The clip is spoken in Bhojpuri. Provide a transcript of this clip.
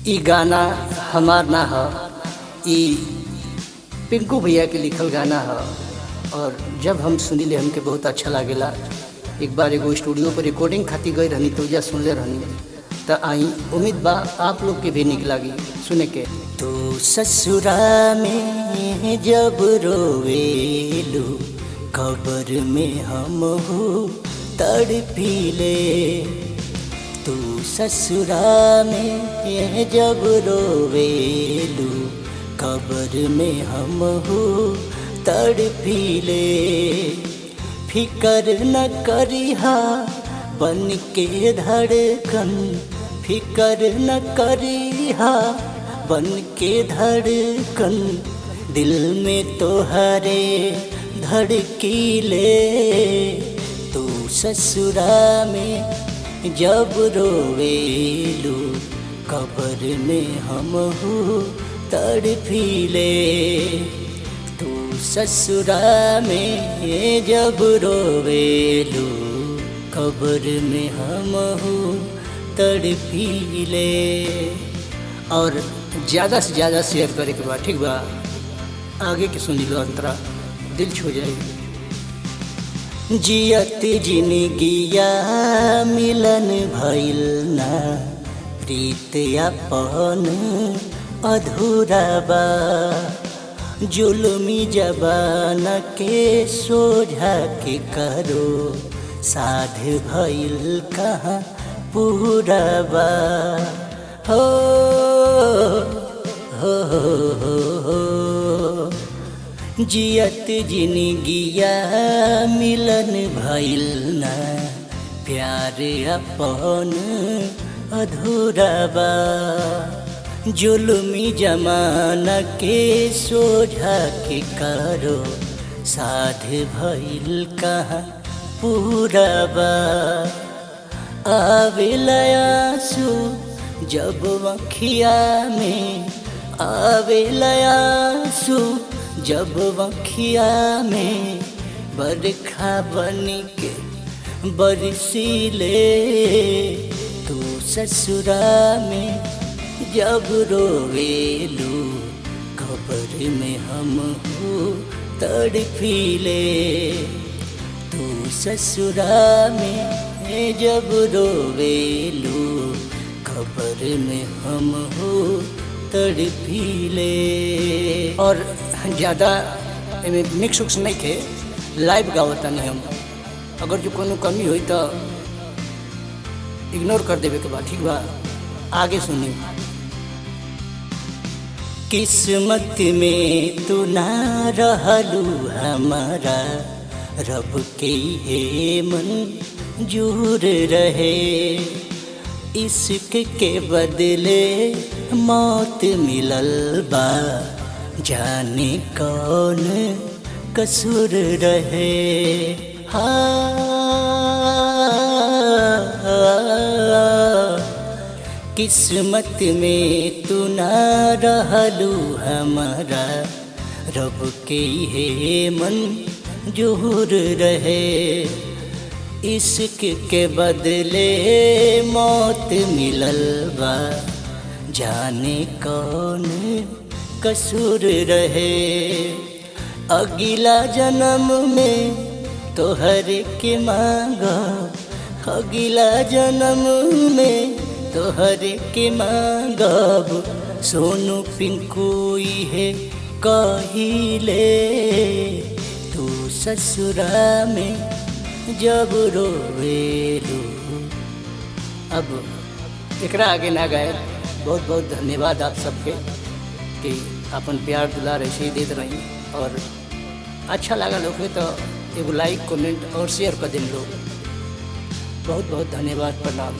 ई गाना हमार ना ह, ई पिंकू भैया के लिखल गाना ह। और जब हम सुनिले हमके बहुत अच्छा लागेला। एक बार एगो स्टूडियो पर रिकॉर्डिंग खातिर गई रहनी तो जा सुनले रहनी। तो आई उम्मीद बा आप लोग के भी निक लागी सुने के। तो ससुरा में जब रोवेलू कब्र में हम हो तड़पीले। तू ससुरा में जब रोवेलू कब्र में हम हो तड़पीले। फिकर न करिहा बन के धड़कन, फिकर न करिहा बन के धड़कन, दिल में तोहरे धड़कीले। तू ससुरा में जब रोवेलू कब्र में हम हो तड़पीले। तू ससुरा में जब रोवेलू कब्र में हम हो तड़पीले। और ज़्यादा से ज़्यादा शेयर करे के बाद ठीक बा, आगे के सुनी लो अंतरा दिल छू जाए। जियत जिनगिया मिलन भइल ना, प्रीत अपन अधूरा बा। जुल्मी जबान के सोझा के करो, साध भइल कहाँ पूरा बा। हो हो हो हो जियत जिनगिया मिलन भइल ना, प्यार अपन अधूरा बा। जुल्मी जमाना के सोझा के करो, साध भइल कहाँ पूरा बा। आवेला आंसू जब आँखिया में, आवेला आंसू जब आँखिया में, बरखा बन के बरसीले। तू ससुरा में जब रोवेलू कब्र में हम हो तड़पीले। तू ससुरा में जब रोवेलू कब्र में हम हो तड़पीले। और ज़्यादा मिक्स उक्स नहीं थे, लाइव गावता नहीं हम। अगर जो कोनो कमी हुई तो इग्नोर कर देवे के बाद ठीक बा, आगे सुनी। किस्मत में तू ना रहलू हमारा, रब के हे मंजूर रहे। इश्क के बदले मौत मिलल बा, जाने कौन कसूर रहे। किस्मत में तू ना रहलू हमारा, रब के हे मंजूर रहे। इश्क के बदले मौत मिलल बा, जाने कौन कसूर रहे। अगला जन्म में तोहर के मांगा, अगला जन्म में तोहर के मांगब। सोनू पिंकू है कहिले। तू ससुरा में जब रोवेलू। अब एकरा आगे ना गाए। बहुत बहुत धन्यवाद आप सबके कि अपन प्यार दुलार ऐसे ही देते रही। और अच्छा लगा लोग तो एगो लाइक कमेंट और शेयर कर दें लोग। बहुत बहुत धन्यवाद, प्रणाम।